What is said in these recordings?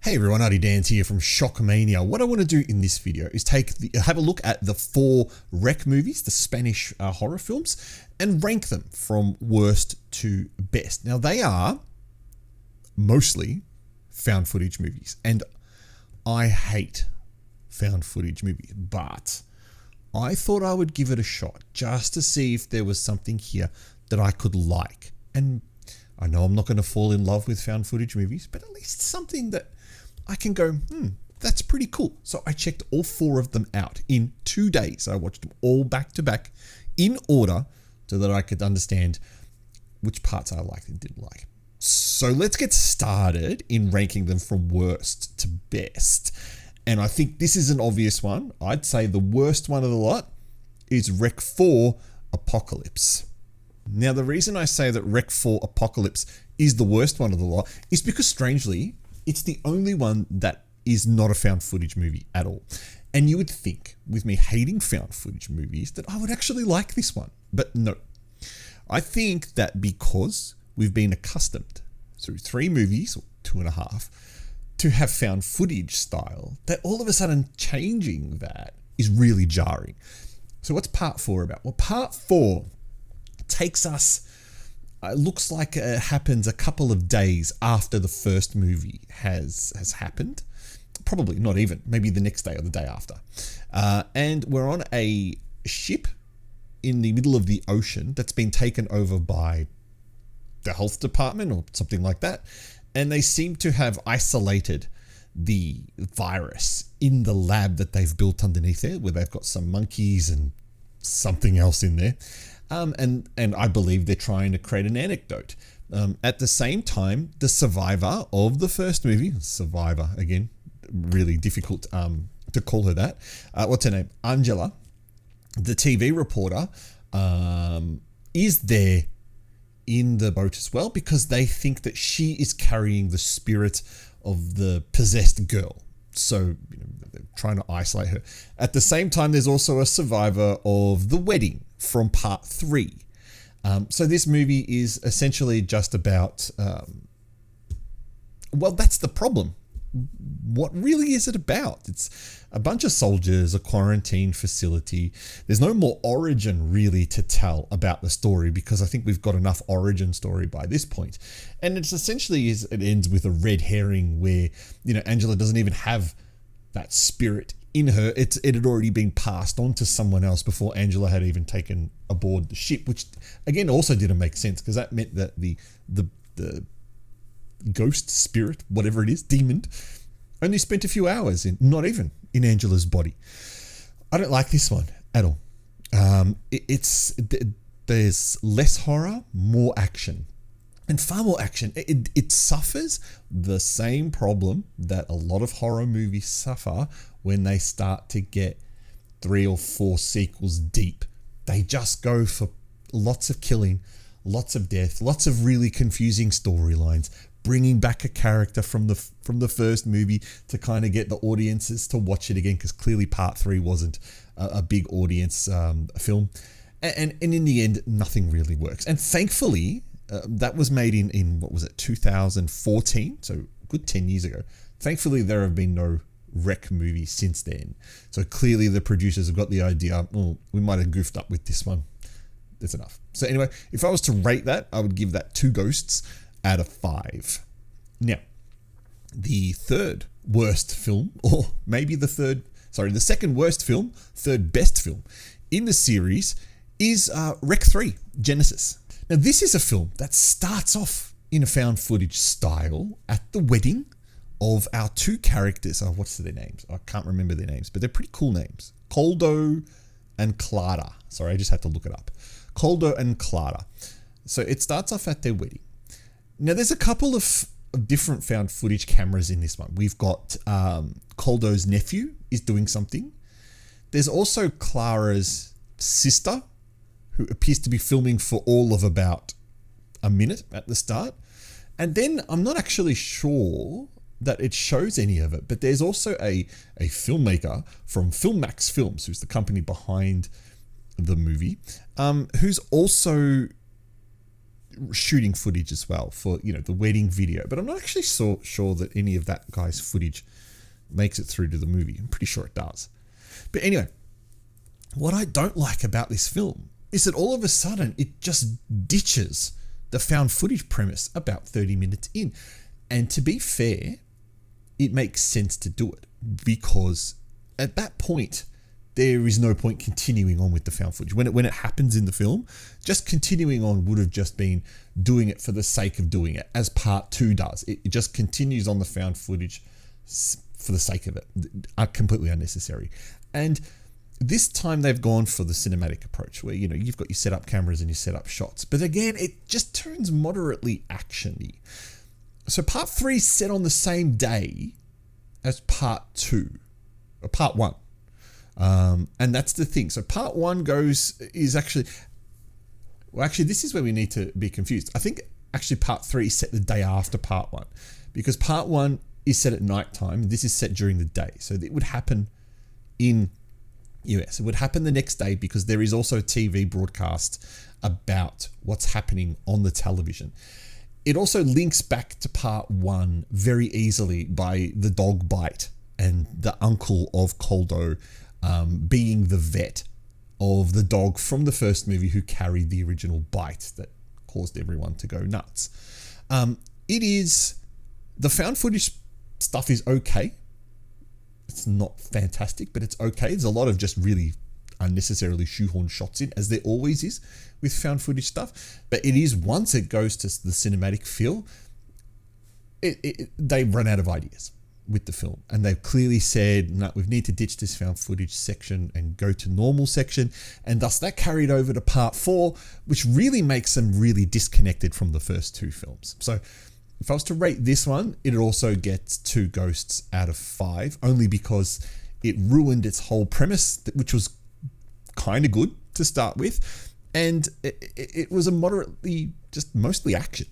Hey everyone, Artie Dans here from SHOCKMANIA. What I want to do in this video is have a look at the 4 REC movies, the Spanish horror films, and rank them from worst to best. Now they are mostly found footage movies, and I hate found footage movies, but I thought I would give it a shot just to see if there was something here that I could like. And I know I'm not going to fall in love with found footage movies, but at least something that I can go, that's pretty cool. So I checked all 4 of them out in 2 days. I watched them all back to back in order so that I could understand which parts I liked and didn't like. So let's get started in ranking them from worst to best. And I think this is an obvious one. I'd say the worst one of the lot is REC 4 Apocalypse. Now, the reason I say that REC 4 Apocalypse is the worst one of the lot is because, strangely, it's the only one that is not a found footage movie at all. And you would think, with me hating found footage movies, that I would actually like this one. But no. I think that because we've been accustomed through 3 movies, or 2.5, to have found footage style, that all of a sudden changing that is really jarring. So what's part 4 about? Well, part 4 takes us, it looks like it happens a couple of days after the first movie has happened. Probably not even, maybe the next day or the day after. And we're on a ship in the middle of the ocean that's been taken over by the health department or something like that. And they seem to have isolated the virus in the lab that they've built underneath there, where they've got some monkeys and something else in there. And I believe they're trying to create an anecdote. At the same time, the survivor of the first movie, survivor again, really difficult to call her that. What's her name? Angela, the TV reporter, is there in the boat as well because they think that she is carrying the spirit of the possessed girl. So they're trying to isolate her. At the same time, there's also a survivor of the wedding from part 3. So this movie is essentially just about, well, that's the problem. What really is it about? It's a bunch of soldiers, a quarantine facility. There's no more origin really to tell about the story because I think we've got enough origin story by this point. And it's essentially it ends with a red herring where, Angela doesn't even have that spirit in her. It had already been passed on to someone else before Angela had even taken aboard the ship, which again also didn't make sense because that meant that the ghost spirit, whatever it is, demon, only spent a few hours not even in Angela's body. I don't like this one at all. There's less horror, more action. And far more action. It suffers the same problem that a lot of horror movies suffer when they start to get 3 or 4 sequels deep. They just go for lots of killing, lots of death, lots of really confusing storylines, bringing back a character from the first movie to kind of get the audiences to watch it again because clearly part 3 wasn't a big audience film. And in the end, nothing really works. And thankfully, that was made in what was it, 2014? So a good 10 years ago. Thankfully, there have been no REC movies since then. So clearly the producers have got the idea, we might have goofed up with this one. That's enough. So anyway, if I was to rate that, I would give that 2 ghosts out of 5. Now, the third worst film, or maybe the second worst film, third best film in the series is REC 3, Genesis. Now, this is a film that starts off in a found footage style at the wedding of our 2 characters. What's their names? I can't remember their names, but they're pretty cool names. Coldo and Clara. Sorry, I just had to look it up. Coldo and Clara. So it starts off at their wedding. Now, there's a couple of different found footage cameras in this one. We've got Coldo's nephew is doing something. There's also Clara's sister, who appears to be filming for all of about a minute at the start. And then I'm not actually sure that it shows any of it, but there's also a filmmaker from Filmax Films, who's the company behind the movie, who's also shooting footage as well for, the wedding video. But I'm not actually so sure that any of that guy's footage makes it through to the movie. I'm pretty sure it does. But anyway, what I don't like about this film is that all of a sudden it just ditches the found footage premise about 30 minutes in. And to be fair, it makes sense to do it, because at that point, there is no point continuing on with the found footage. When it happens in the film, just continuing on would have just been doing it for the sake of doing it, as part 2 does. It just continues on the found footage for the sake of it. Completely unnecessary. And this time they've gone for the cinematic approach, where, you've got your setup cameras and your setup shots. But again, it just turns moderately action-y. So part 3 is set on the same day as part 2, or part 1. And that's the thing. So part 1 is actually, this is where we need to be confused. I think actually part 3 is set the day after part 1, because part 1 is set at night time. This is set during the day. So it would happen in US. It would happen the next day, because there is also a TV broadcast about what's happening on the television. It also links back to part 1 very easily by the dog bite and the uncle of Koldo being the vet of the dog from the first movie who carried the original bite that caused everyone to go nuts. The found footage stuff is okay. It's not fantastic, but it's okay. There's a lot of just really unnecessarily shoehorned shots in, as there always is with found footage stuff. But it is, once it goes to the cinematic feel, they run out of ideas with the film, and they've clearly said, no, we need to ditch this found footage section and go to normal section, and thus that carried over to part 4, which really makes them really disconnected from the first 2 films. So if I was to rate this one, it also gets 2 ghosts out of 5, only because it ruined its whole premise, which was kind of good to start with, and it was a moderately, just mostly action.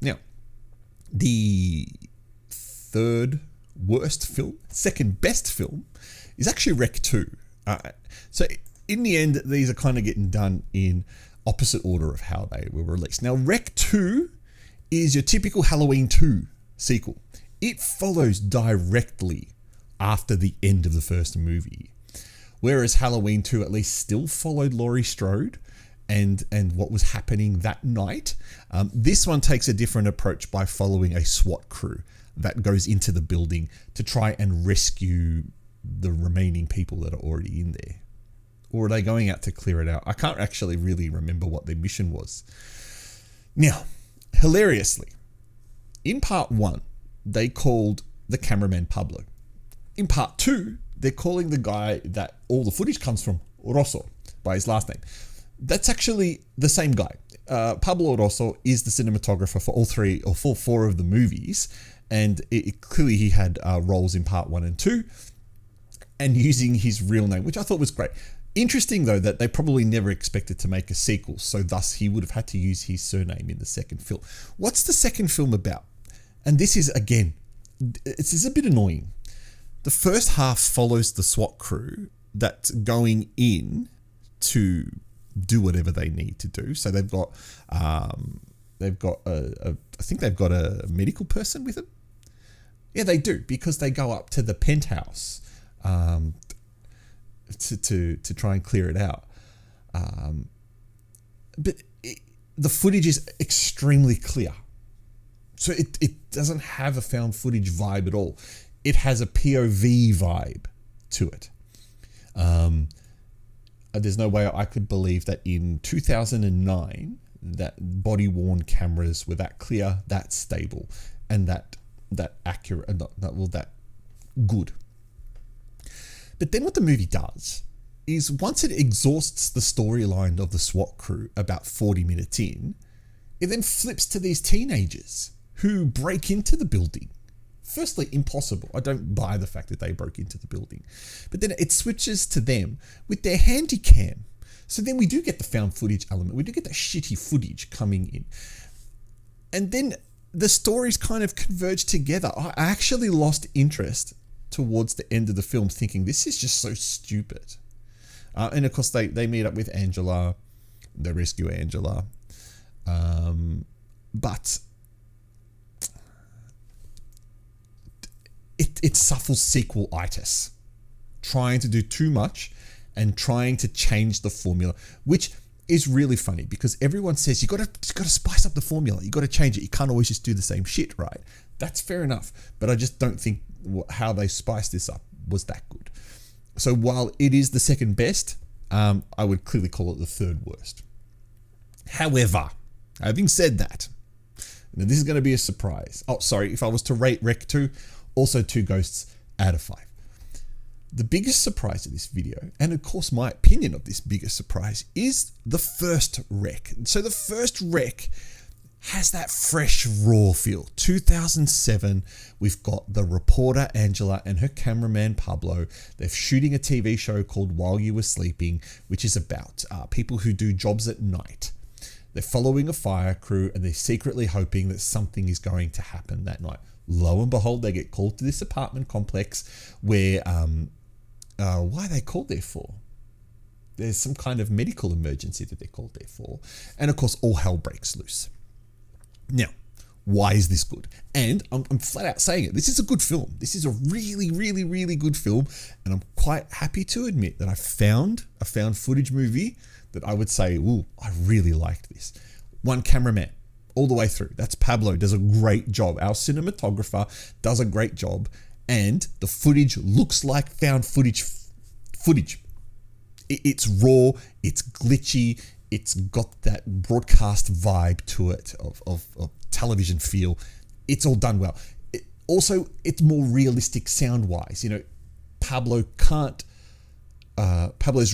Now, the third worst film, second best film, is actually Rec 2. So in the end, these are kind of getting done in opposite order of how they were released. Now, Rec 2 is your typical Halloween 2 sequel. It follows directly after the end of the first movie, whereas Halloween 2 at least still followed Laurie Strode and what was happening that night. This one takes a different approach by following a SWAT crew that goes into the building to try and rescue the remaining people that are already in there. Or are they going out to clear it out? I can't actually really remember what their mission was. Now, hilariously, in part 1, they called the cameraman Pablo. In part 2, they're calling the guy that all the footage comes from, Rosso, by his last name. That's actually the same guy. Pablo Rosso is the cinematographer for all 3 or 4 of the movies, and clearly he had roles in part 1 and 2, and using his real name, which I thought was great. Interesting, though, that they probably never expected to make a sequel, so thus he would have had to use his surname in the second film. What's the second film about? And this is, again, it's a bit annoying. The first half follows the SWAT crew that's going in to do whatever they need to do. So they've got I think they've got a medical person with them. Yeah, they do, because they go up to the penthouse to try and clear it out. But the footage is extremely clear. So it doesn't have a found footage vibe at all. It has a POV vibe to it. There's no way I could believe that in 2009 that body-worn cameras were that clear, that stable, and that accurate, that good. But then what the movie does is, once it exhausts the storyline of the SWAT crew about 40 minutes in, it then flips to these teenagers who break into the building. Firstly, impossible. I don't buy the fact that they broke into the building. But then it switches to them with their handy cam. So then we do get the found footage element. We do get that shitty footage coming in. And then the stories kind of converge together. I actually lost interest towards the end of the film, thinking this is just so stupid. And of course, they meet up with Angela. They rescue Angela. But it suffers sequel-itis, trying to do too much and trying to change the formula, which is really funny because everyone says you got to spice up the formula, you got to change it, you can't always just do the same shit, right? That's fair enough, but I just don't think how they spiced this up was that good. So while it is the second best, I would clearly call it the third worst. However, having said that, now this is going to be a surprise. Oh, sorry, if I was to rate Rec 2, also 2 ghosts out of 5. The biggest surprise of this video, and of course my opinion of this biggest surprise, is the first Rec. So the first Rec has that fresh, raw feel. 2007, we've got the reporter Angela and her cameraman Pablo. They're shooting a TV show called While You Were Sleeping, which is about people who do jobs at night. They're following a fire crew and they're secretly hoping that something is going to happen that night. Lo and behold, they get called to this apartment complex where, why are they called there for? There's some kind of medical emergency that they're called there for. And of course, all hell breaks loose. Now, why is this good? And I'm flat out saying it. This is a good film. This is a really, really, really good film. And I'm quite happy to admit that I found a found footage movie that I would say, ooh, I really liked this. One cameraman all the way through. That's Pablo, does a great job. Our cinematographer does a great job. And the footage looks like found footage. It's raw, it's glitchy, it's got that broadcast vibe to it of television feel. It's all done well. Also, it's more realistic sound-wise. You know, Pablo's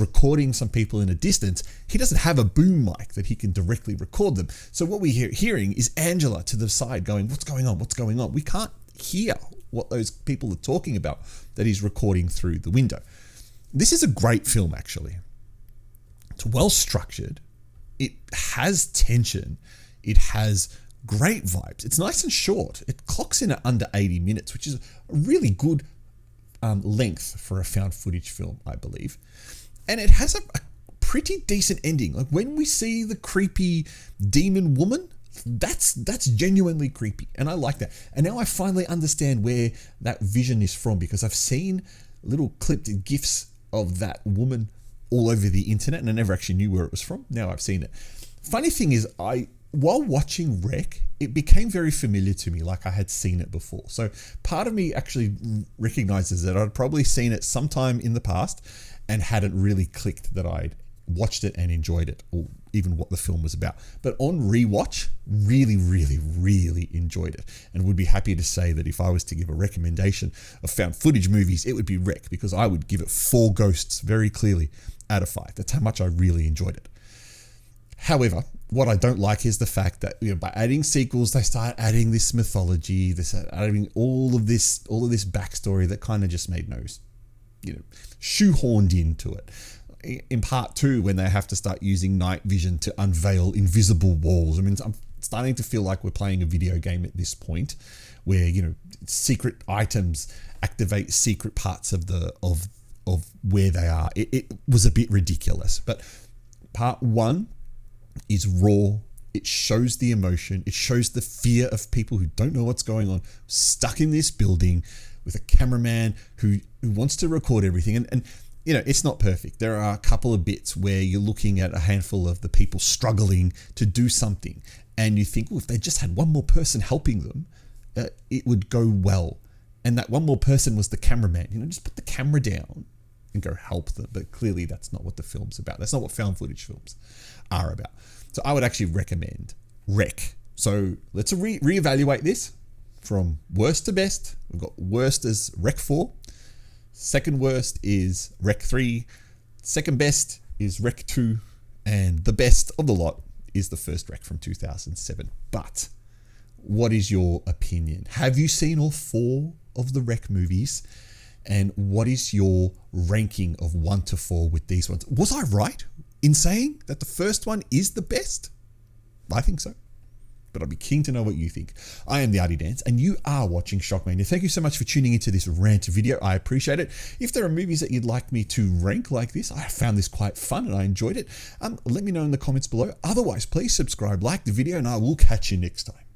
recording some people in a distance. He doesn't have a boom mic that he can directly record them. So what we're hearing is Angela to the side going, what's going on? What's going on? We can't hear what those people are talking about that he's recording through the window. This is a great film, actually. It's well structured. It has tension. It has great vibes. It's nice and short. It clocks in at under 80 minutes, which is a really good length for a found footage film, I believe. And it has a pretty decent ending. Like when we see the creepy demon woman, that's genuinely creepy, and I like that. And now I finally understand where that vision is from, because I've seen little clipped GIFs of that woman all over the internet, and I never actually knew where it was from. Now I've seen it. Funny thing is, while watching Rec, it became very familiar to me, like I had seen it before. So part of me actually recognizes that I'd probably seen it sometime in the past and hadn't really clicked that I'd watched it and enjoyed it, or even what the film was about. But on rewatch, really, really, really enjoyed it, and would be happy to say that if I was to give a recommendation of found footage movies, it would be Rec, because I would give it 4 ghosts very clearly out of 5. That's how much I really enjoyed it. However, what I don't like is the fact that, you know, by adding sequels, they start adding this mythology, they start adding all of this backstory that kind of just made no, shoehorned into it. In part 2, when they have to start using night vision to unveil invisible walls. I mean, I'm starting to feel like we're playing a video game at this point, where, you know, secret items activate secret parts of where they are. It was a bit ridiculous. But part 1 is raw. It shows the emotion. It shows the fear of people who don't know what's going on, stuck in this building with a cameraman who wants to record everything. And you know, it's not perfect. There are a couple of bits where you're looking at a handful of the people struggling to do something, and you think, well, if they just had one more person helping them, it would go well. And that one more person was the cameraman. You know, just put the camera down and go help them. But clearly that's not what the film's about. That's not what found footage films are about. So I would actually recommend Rec. So let's reevaluate this from worst to best. We've got worst as Rec 4. Second worst is Rec 3. Second best is Rec 2. And the best of the lot is the first Rec from 2007. But what is your opinion? Have you seen all 4 of the Rec movies? And what is your ranking of 1 to 4 with these ones? Was I right in saying that the first one is the best? I think so. but I'd be keen to know what you think. I am the Artie Dance, and you are watching Shockmania. Thank you so much for tuning into this rant video. I appreciate it. If there are movies that you'd like me to rank like this, I found this quite fun and I enjoyed it. Let me know in the comments below. Otherwise, please subscribe, like the video, and I will catch you next time.